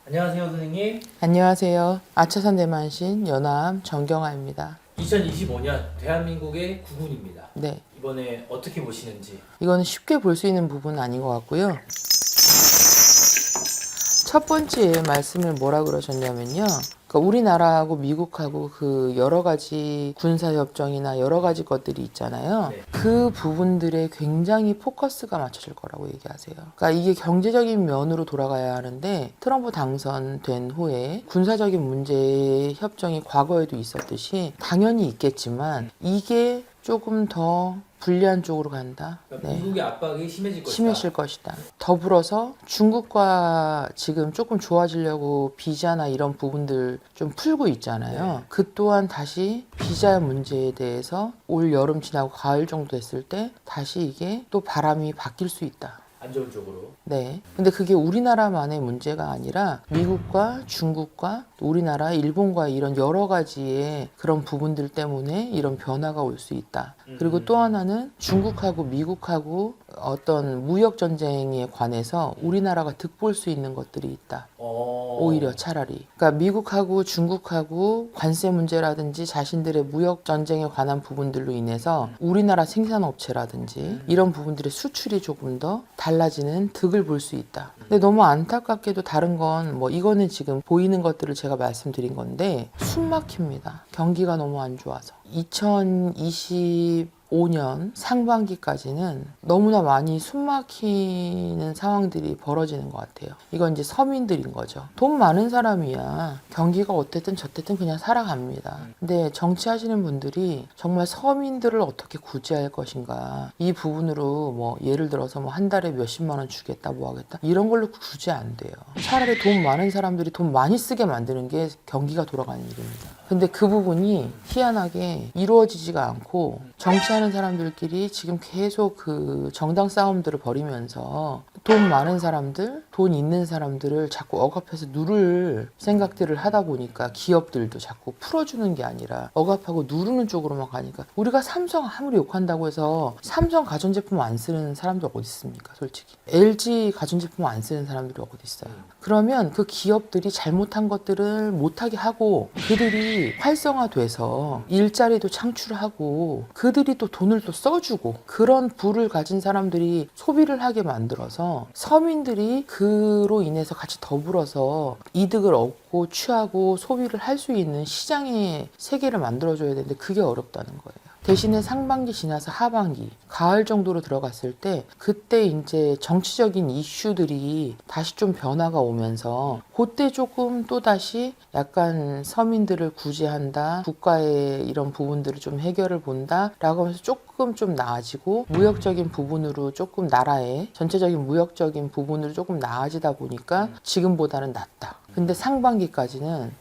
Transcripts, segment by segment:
안녕하세요, 선생님. 안녕하세요. 아차산 대만신 연암 정경아입니다. 2025년 대한민국의 구군입니다. 네, 이번에 어떻게 보시는지. 이거는 쉽게 볼 수 있는 부분은 아닌 것 같고요. 첫 번째 말씀을 뭐라 그러셨냐면요. 그러니까 우리나라하고 미국하고 그 여러 가지 군사협정이나 여러 가지 것들이 있잖아요. 네. 그 부분들에 굉장히 포커스가 맞춰질 거라고 얘기하세요. 그러니까 이게 경제적인 면으로 돌아가야 하는데 트럼프 당선된 후에 군사적인 문제의 협정이 과거에도 있었듯이 당연히 있겠지만 이게 조금 더 불리한 쪽으로 간다. 그러니까 네. 미국의 압박이 심해질 것이다. 심해질 것이다. 더불어서 중국과 지금 조금 좋아지려고 비자나 이런 부분들 좀 풀고 있잖아요. 네. 그 또한 다시 비자 문제에 대해서 올 여름 지나고 가을 정도 됐을 때 다시 이게 또 바람이 바뀔 수 있다. 안 좋은 쪽으로. 네. 근데 그게 우리나라만의 문제가 아니라 미국과 중국과 우리나라, 일본과 이런 여러 가지의 그런 부분들 때문에 이런 변화가 올 수 있다. 그리고 또 하나는 중국하고 미국하고 어떤 무역 전쟁에 관해서 우리나라가 득볼 수 있는 것들이 있다. 오히려 차라리. 그러니까 미국하고 중국하고 관세 문제라든지 자신들의 무역 전쟁에 관한 부분들로 인해서 우리나라 생산업체라든지 이런 부분들의 수출이 조금 더 달라지는 득을 볼 수 있다. 근데 너무 안타깝게도 다른 건 뭐 이거는 지금 보이는 것들을 제가 말씀드린 건데 숨 막힙니다. 경기가 너무 안 좋아서. 2025년 상반기까지는 너무나 많이 숨 막히는 상황들이 벌어지는 것 같아요. 이건 이제 서민들인 거죠. 돈 많은 사람이야 경기가 어쨌든 저쨌든 그냥 살아갑니다. 근데 정치하시는 분들이 정말 서민들을 어떻게 구제할 것인가 이 부분으로 뭐 예를 들어서 뭐 한 달에 몇십만 원 주겠다 뭐 하겠다 이런 걸로 구제 안 돼요. 차라리 돈 많은 사람들이 돈 많이 쓰게 만드는 게 경기가 돌아가는 일입니다. 근데 그 부분이 희한하게 이루어지지가 않고 정치하는 사람들끼리 지금 계속 그 정당 싸움들을 벌이면서 돈 많은 사람들, 돈 있는 사람들을 자꾸 억압해서 누를 생각들을 하다 보니까 기업들도 자꾸 풀어주는 게 아니라 억압하고 누르는 쪽으로만 가니까 우리가 삼성 아무리 욕한다고 해서 삼성 가전제품 안 쓰는 사람들 어디 있습니까 솔직히. LG 가전제품 안 쓰는 사람들이 어디 있어요. 그러면 그 기업들이 잘못한 것들을 못하게 하고 그들이 활성화돼서 일자리도 창출하고 그들이 또 돈을 또 써주고 그런 부를 가진 사람들이 소비를 하게 만들어서 서민들이 그로 인해서 같이 더불어서 이득을 얻고 취하고 소비를 할 수 있는 시장의 세계를 만들어줘야 되는데 그게 어렵다는 거예요. 대신에 상반기 지나서 하반기, 가을 정도로 들어갔을 때 그때 이제 정치적인 이슈들이 다시 좀 변화가 오면서 그때 조금 또다시 약간 서민들을 구제한다, 국가의 이런 부분들을 좀 해결을 본다 라고 하면서 조금 좀 나아지고 무역적인 부분으로 조금 나라의 전체적인 무역적인 부분으로 조금 나아지다 보니까 지금보다는 낫다. 근데 상반기까지는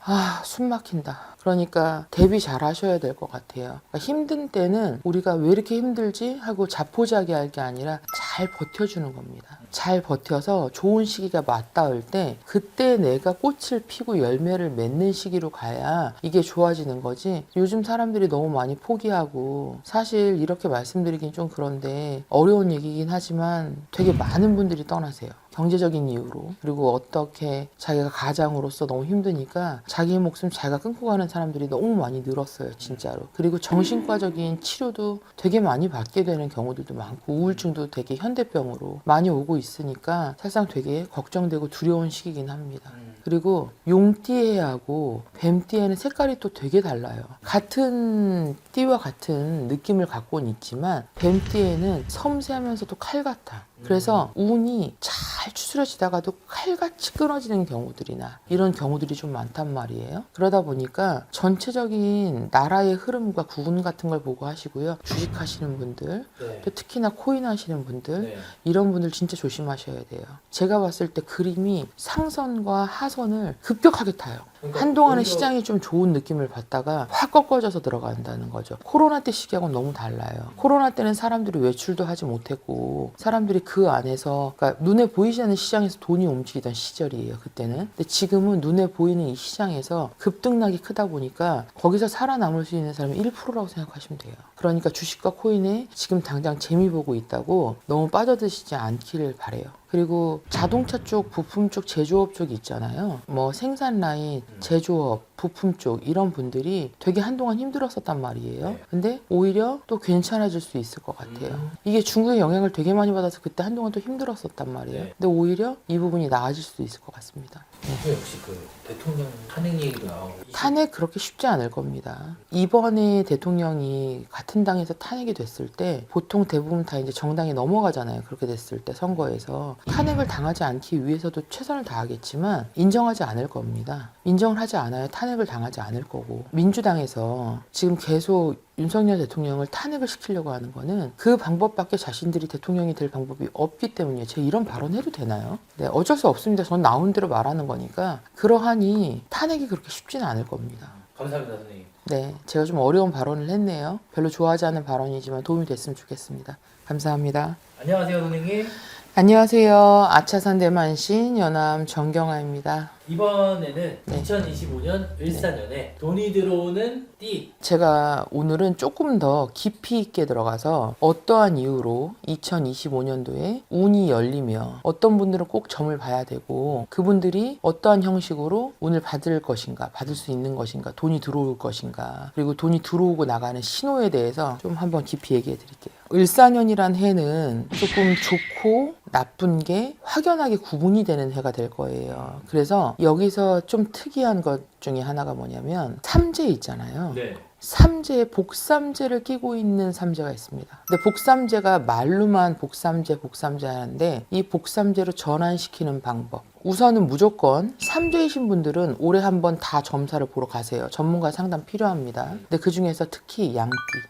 숨 막힌다. 그러니까 대비 잘 하셔야 될 것 같아요. 그러니까 힘든 때는 우리가 왜 이렇게 힘들지 하고 자포자기할 게 아니라 잘 버텨주는 겁니다. 잘 버텨서 좋은 시기가 맞닿을 때 그때 내가 꽃을 피고 열매를 맺는 시기로 가야 이게 좋아지는 거지. 요즘 사람들이 너무 많이 포기하고 사실 이렇게 말씀드리긴 좀 그런데 어려운 얘기긴 하지만 되게 많은 분들이 떠나세요. 경제적인 이유로. 그리고 어떻게 자기가 가장으로서 너무 힘드니까 자기의 목숨 자기가 끊고 가는 사람들이 너무 많이 늘었어요 진짜로. 그리고 정신과적인 치료도 되게 많이 받게 되는 경우들도 많고 우울증도 되게 현대병으로 많이 오고 있으니까 사실상 되게 걱정되고 두려운 시기긴 합니다. 그리고 용띠해하고 뱀띠에는 색깔이 또 되게 달라요. 같은 띠와 같은 느낌을 갖고는 있지만 뱀띠에는 섬세하면서도 칼 같아. 그래서 운이 잘 추스려지다가도 칼같이 끊어지는 경우들이나 이런 경우들이 좀 많단 말이에요. 그러다 보니까 전체적인 나라의 흐름과 구분 같은 걸 보고 하시고요. 주식하시는 분들, 네. 또 특히나 코인 하시는 분들 네. 이런 분들 진짜 조심하셔야 돼요. 제가 봤을 때 그림이 상선과 하선을 급격하게 타요. 그러니까 한동안에 오히려- 시장이 좀 좋은 느낌을 받다가 확 꺾어져서 들어간다는 거죠. 코로나 때 시기하고는 너무 달라요. 코로나 때는 사람들이 외출도 하지 못했고 사람들이 그 안에서 그러니까 눈에 보이지 않는 시장에서 돈이 움직이던 시절이에요. 그때는. 근데 지금은 눈에 보이는 이 시장에서 급등락이 크다 보니까 거기서 살아남을 수 있는 사람이 1%라고 생각하시면 돼요. 그러니까 주식과 코인에 지금 당장 재미 보고 있다고 너무 빠져드시지 않기를 바래요. 그리고 자동차 쪽, 부품 쪽, 제조업 쪽이 있잖아요. 뭐 생산 라인, 제조업, 부품 쪽 이런 분들이 되게 한동안 힘들었었단 말이에요. 네. 근데 오히려 또 괜찮아질 수 있을 것 같아요. 이게 중국의 영향을 되게 많이 받아서 그때 한동안 또 힘들었었단 말이에요. 네. 근데 오히려 이 부분이 나아질 수도 있을 것 같습니다. 혹시 그 대통령 탄핵 얘기도 나오고 탄핵 그렇게 쉽지 않을 겁니다. 이번에 대통령이 같은 당에서 탄핵이 됐을 때 보통 대부분 다 이제 정당에 넘어가잖아요. 그렇게 됐을 때 선거에서 탄핵을 당하지 않기 위해서도 최선을 다하겠지만 인정하지 않을 겁니다. 인정을 하지 않아요. 탄핵을 당하지 않을 거고 민주당에서 지금 계속 윤석열 대통령을 탄핵을 시키려고 하는 거는 그 방법밖에 자신들이 대통령이 될 방법이 없기 때문이에요. 제가 이런 발언 해도 되나요? 네, 어쩔 수 없습니다. 전 나온 대로 말하는 거니까 그러하니 탄핵이 그렇게 쉽지는 않을 겁니다. 감사합니다, 선생님. 네, 제가 좀 어려운 발언을 했네요. 별로 좋아하지 않는 발언이지만 도움이 됐으면 좋겠습니다. 감사합니다. 안녕하세요, 선생님. 안녕하세요. 아차산 대만신 연암 정경아입니다. 이번에는 네. 2025년 을사년에 돈이 들어오는 띠. 제가 오늘은 조금 더 깊이 있게 들어가서 어떠한 이유로 2025년도에 운이 열리며 어떤 분들은 꼭 점을 봐야 되고 그분들이 어떠한 형식으로 운을 받을 것인가, 받을 수 있는 것인가, 돈이 들어올 것인가, 그리고 돈이 들어오고 나가는 신호에 대해서 좀 한번 깊이 얘기해 드릴게요. 을사년이란 해는 조금 좋고 나쁜 게 확연하게 구분이 되는 해가 될 거예요. 그래서 여기서 좀 특이한 것 중에 하나가 뭐냐면 삼재 있잖아요. 네. 삼재에 복삼재를 끼고 있는 삼재가 있습니다. 근데 복삼재가 말로만 복삼재 하는데 이 복삼재로 전환시키는 방법. 우선은 무조건 삼재이신 분들은 올해 한번 다 점사를 보러 가세요. 전문가 상담 필요합니다. 근데 그 중에서 특히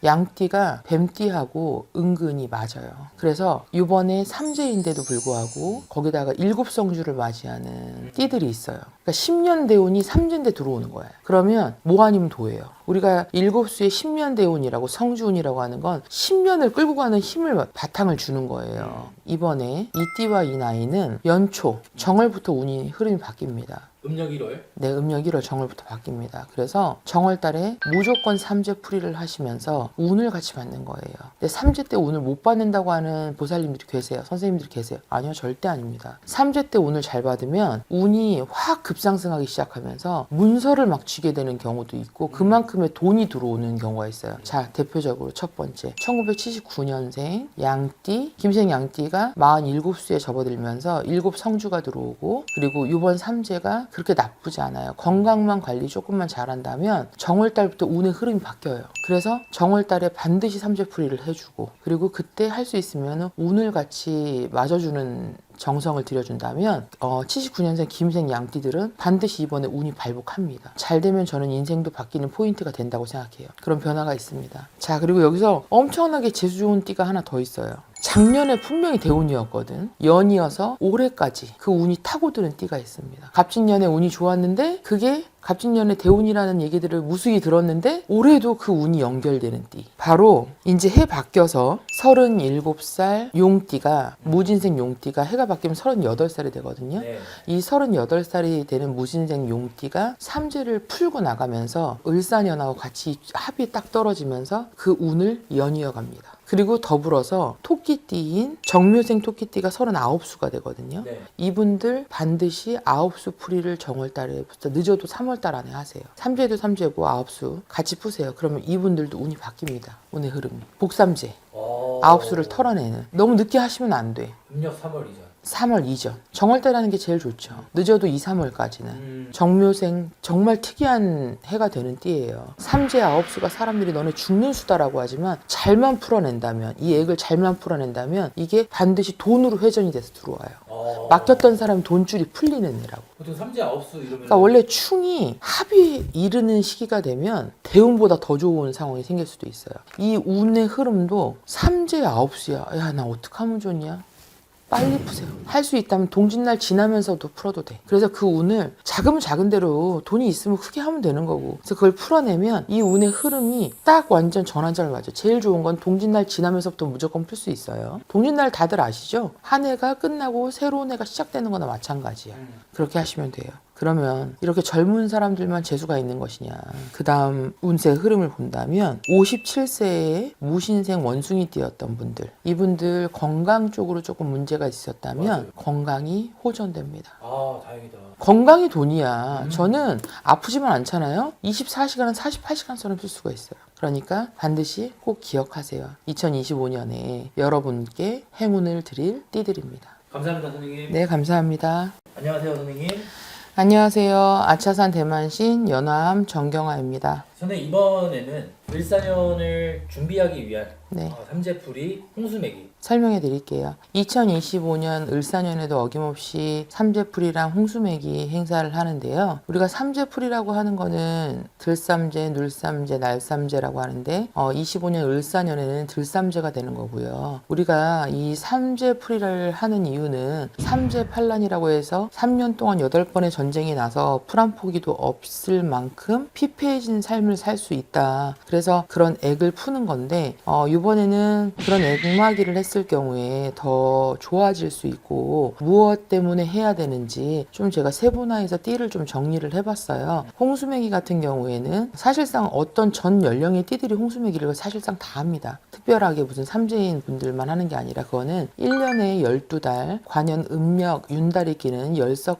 양띠가 뱀띠하고 은근히 맞아요. 그래서 이번에 삼재인데도 불구하고 거기다가 일곱성주를 맞이하는 띠들이 있어요. 그러니까 10년 대운이 삼재인데 들어오는 거예요. 그러면 뭐 아니면 도예요. 우리가 일곱수의 10년 대운이라고 성주운이라고 하는 건 10년을 끌고 가는 힘을 바탕을 주는 거예요. 이번에 이 띠와 이 나이는 연초 정월부터 운이 흐름이 바뀝니다. 음력 1월. 네, 음력 1월 정월부터 바뀝니다. 그래서 정월달에 무조건 삼재풀이를 하시면서 운을 같이 받는 거예요. 근데 삼재 때 운을 못 받는다고 하는 보살님들이 계세요. 선생님들이 계세요. 아니요, 절대 아닙니다. 삼재 때 운을 잘 받으면 운이 확 급상승하기 시작하면서 문서를 막 쥐게 되는 경우도 있고 그만큼의 돈이 들어오는 경우가 있어요. 자, 대표적으로 첫 번째 1979년생 양띠, 김생 양띠가 47수에 접어들면서 7성주가 들어오고 그리고 이번 삼재가 그렇게 나쁘지 않아요. 건강만 관리 조금만 잘한다면 정월달부터 운의 흐름이 바뀌어요. 그래서 정월달에 반드시 삼재풀이를 해주고 그리고 그때 할 수 있으면 운을 같이 맞아주는 정성을 들여준다면 79년생 김생 양띠들은 반드시 이번에 운이 발복합니다. 잘 되면 저는 인생도 바뀌는 포인트가 된다고 생각해요. 그런 변화가 있습니다. 자, 그리고 여기서 엄청나게 재수 좋은 띠가 하나 더 있어요. 작년에 분명히 대운이었거든. 연이어서 올해까지 그 운이 타고드는 띠가 있습니다. 갑진년에 운이 좋았는데 그게 갑진년에 대운이라는 얘기들을 무수히 들었는데 올해도 그 운이 연결되는 띠. 바로 이제 해 바뀌어서 37살 용띠가 무진생 용띠가 해가 바뀌면 38살이 되거든요. 네. 이 38살이 되는 무진생 용띠가 삼재를 풀고 나가면서 을사년하고 같이 합이 딱 떨어지면서 그 운을 연이어 갑니다. 그리고 더불어서 토끼띠인 정묘생 토끼띠가 39수가 되거든요. 네. 이분들 반드시 9수 풀이를 정월달에 늦어도 3월달 안에 하세요. 삼재도 삼재고 9수 같이 푸세요. 그러면 이분들도 운이 바뀝니다. 운의 흐름이. 복삼재. 9수를 털어내는. 너무 늦게 하시면 안 돼. 음력 3월 이전. 3월 이전. 정월달하는 게 제일 좋죠. 늦어도 2, 3월까지는. 정묘생 정말 특이한 해가 되는 띠예요. 삼재 9수가 사람들이 너네 죽는 수다라고 하지만 잘만 풀어낸다면 이 액을 잘만 풀어낸다면 이게 반드시 돈으로 회전이 돼서 들어와요. 맡겼던 사람 돈줄이 풀리는 애라고. 보통 삼재 9수 이러면 그러니까 원래 충이 합이 이르는 시기가 되면 대운보다 더 좋은 상황이 생길 수도 있어요. 이 운의 흐름도 삼재 9수야. 야, 나 어떡하면 좋냐? 빨리 푸세요. 할 수 있다면 동짓날 지나면서도 풀어도 돼. 그래서 그 운을 작으면 작은 대로 돈이 있으면 크게 하면 되는 거고. 그래서 그걸 풀어내면 이 운의 흐름이 딱 완전 전환점을 맞아요. 제일 좋은 건 동짓날 지나면서부터 무조건 풀 수 있어요. 동짓날 다들 아시죠? 한 해가 끝나고 새로운 해가 시작되는 거나 마찬가지야. 그렇게 하시면 돼요. 그러면 이렇게 젊은 사람들만 재수가 있는 것이냐. 그 다음 운세 흐름을 본다면 57세에 무신생 원숭이띠였던 분들, 이분들 건강 쪽으로 조금 문제가 있었다면 맞아요. 건강이 호전됩니다. 아, 다행이다. 건강이 돈이야. 저는 아프지만 않잖아요. 24시간은 48시간처럼 쓸 수가 있어요. 그러니까 반드시 꼭 기억하세요. 2025년에 여러분께 행운을 드릴 띠들입니다. 감사합니다, 선생님. 네, 감사합니다. 안녕하세요, 선생님. 안녕하세요. 아차산 대만신 연암 정경아입니다. 선생님, 이번에는 을사년을 준비하기 위한 네. 삼재풀이 홍수매기. 설명해 드릴게요. 2025년 을사년에도 어김없이 삼재풀이랑 홍수매기 행사를 하는데요. 우리가 삼재풀이라고 하는 거는 들삼재, 눌삼재, 날삼재라고 하는데 25년 을사년에는 들삼재가 되는 거고요. 우리가 이 삼재풀이를 하는 이유는 삼재팔란이라고 해서 3년 동안 8번의 전쟁이 나서 풀 한 포기도 없을 만큼 피폐해진 삶을 살 수 있다. 그래서 그런 액을 푸는 건데 이번에는 그런 액마기를 했을 경우에 더 좋아질 수 있고 무엇 때문에 해야 되는지 좀 제가 세분화해서 띠를 좀 정리를 해봤어요. 홍수매기 같은 경우에는 사실상 어떤 전 연령의 띠들이 홍수매기를 사실상 다 합니다. 특별하게 무슨 삼재인 분들만 하는 게 아니라 그거는 1년에 12달, 관연 음력, 윤달이 끼는 10석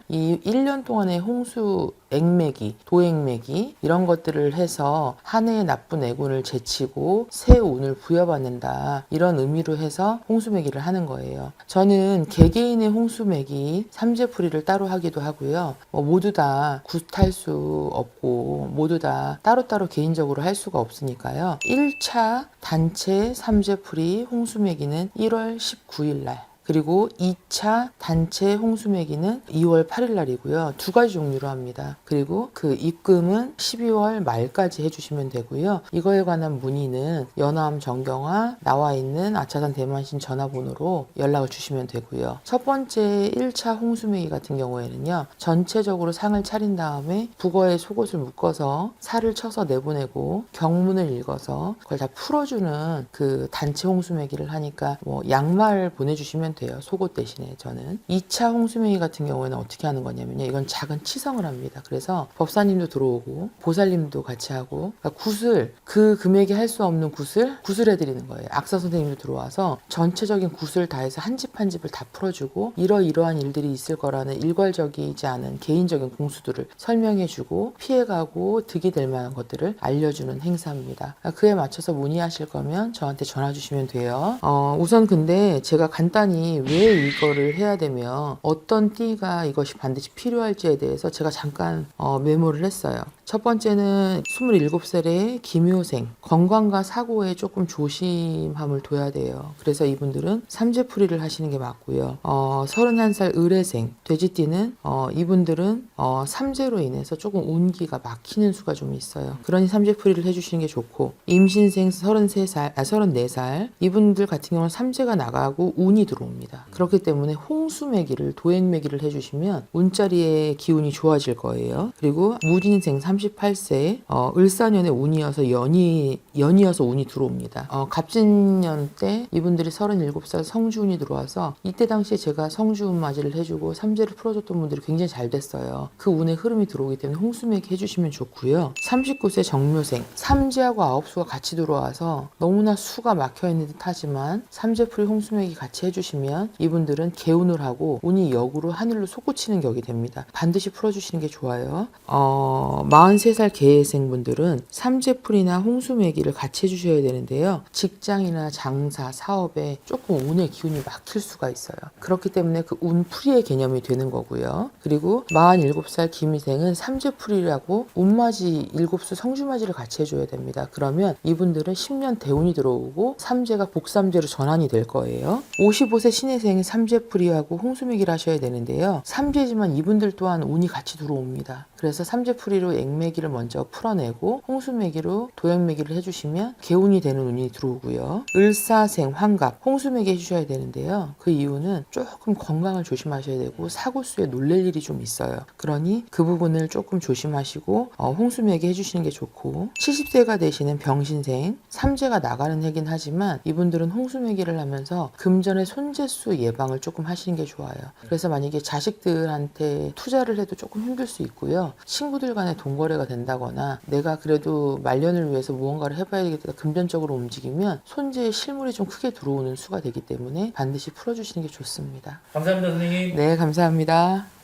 이 1년 동안의 홍수 액매기, 도액매기 이런 것들을 해서 한 해의 나쁜 애군을 제치고 새 운을 부여받는다. 이런 의미로 해서 홍수매기를 하는 거예요. 저는 개개인의 홍수매기, 삼재풀이를 따로 하기도 하고요. 모두 다 굿할 수 없고 모두 다 따로따로 개인적으로 할 수가 없으니까요. 1차 단체 삼재풀이 홍수매기는 1월 19일 날 그리고 2차 단체 홍수매기는 2월 8일 날이고요. 두 가지 종류로 합니다. 그리고 그 입금은 12월 말까지 해주시면 되고요. 이거에 관한 문의는 연암 정경화 나와 있는 아차산 대만신 전화번호로 연락을 주시면 되고요. 첫 번째 1차 홍수매기 같은 경우에는요. 전체적으로 상을 차린 다음에 북어에 속옷을 묶어서 살을 쳐서 내보내고 경문을 읽어서 그걸 다 풀어주는 그 단체 홍수매기를 하니까 양말 보내주시면 돼요. 속옷 대신에 저는 2차 홍수매기 같은 경우에는 어떻게 하는 거냐면요. 이건 작은 치성을 합니다. 그래서 법사님도 들어오고 보살님도 같이 하고 그러니까 굿을 그 금액에 할 수 없는 굿을 해드리는 거예요. 악사 선생님도 들어와서 전체적인 굿을 다 해서 한 집 한 집을 다 풀어주고 이러이러한 일들이 있을 거라는 일괄적이지 않은 개인적인 공수들을 설명해주고 피해가고 득이 될 만한 것들을 알려주는 행사입니다. 그에 맞춰서 문의하실 거면 저한테 전화 주시면 돼요. 우선 근데 제가 간단히 왜 이거를 해야 되며 어떤 띠가 이것이 반드시 필요할지에 대해서 제가 잠깐 메모를 했어요. 첫 번째는 27살의 기묘생, 건강과 사고에 조금 조심함을 둬야 돼요. 그래서 이분들은 삼재풀이를 하시는 게 맞고요. 31살 을해생, 돼지띠는 이분들은 삼재로 인해서 조금 운기가 막히는 수가 좀 있어요. 그러니 삼재풀이를 해주시는 게 좋고 임신생 34살 이분들 같은 경우는 삼재가 나가고 운이 들어옵니다. 그렇기 때문에 홍수매기를 도액매기를 해주시면 운자리의 기운이 좋아질 거예요. 그리고 무진생 38세 을사년에 운이어서 연이어서 운이 들어옵니다. 갑진년 때 이분들이 37살 성주운이 들어와서 이때 당시에 제가 성주운 맞이를 해주고 삼재를 풀어줬던 분들이 굉장히 잘 됐어요. 그 운의 흐름이 들어오기 때문에 홍수매기 해주시면 좋고요. 39세 정묘생 삼재하고 아홉수가 같이 들어와서 너무나 수가 막혀있는 듯 하지만 삼재풀이 홍수매기 같이 해주시면 이분들은 개운을 하고 운이 역으로 하늘로 솟구치는 격이 됩니다. 반드시 풀어주시는 게 좋아요. 43살 계생분들은 삼재풀이나 홍수매기를 같이 해주셔야 되는데요. 직장이나 장사, 사업에 조금 운의 기운이 막힐 수가 있어요. 그렇기 때문에 그 운풀이의 개념이 되는 거고요. 그리고 47살 김희생은 삼재풀이라고 운맞이 7수 성주맞이를 같이 해줘야 됩니다. 그러면 이분들은 10년 대운이 들어오고 삼재가 복삼재로 전환이 될 거예요. 55세 신혜생이 삼재풀이하고 홍수매기를 하셔야 되는데요. 삼재지만 이분들 또한 운이 같이 들어옵니다. 그래서 삼재풀이로 장매기를 먼저 풀어내고 홍수매기로 도형매기를 해주시면 개운이 되는 운이 들어오고요. 을사생, 환갑, 홍수매기 해주셔야 되는데요. 그 이유는 조금 건강을 조심하셔야 되고 사고수에 놀랄 일이 좀 있어요. 그러니 그 부분을 조금 조심하시고 홍수매기 해주시는 게 좋고 70세가 되시는 병신생, 삼재가 나가는 해긴 하지만 이분들은 홍수매기를 하면서 금전의 손재수 예방을 조금 하시는 게 좋아요. 그래서 만약에 자식들한테 투자를 해도 조금 힘들 수 있고요. 친구들 간에 돈거래가 된다거나 내가 그래도 말년을 위해서 무언가를 해봐야 되겠다 금전적으로 움직이면 손재에 실물이 좀 크게 들어오는 수가 되기 때문에 반드시 풀어주시는 게 좋습니다. 감사합니다, 선생님. 네, 감사합니다.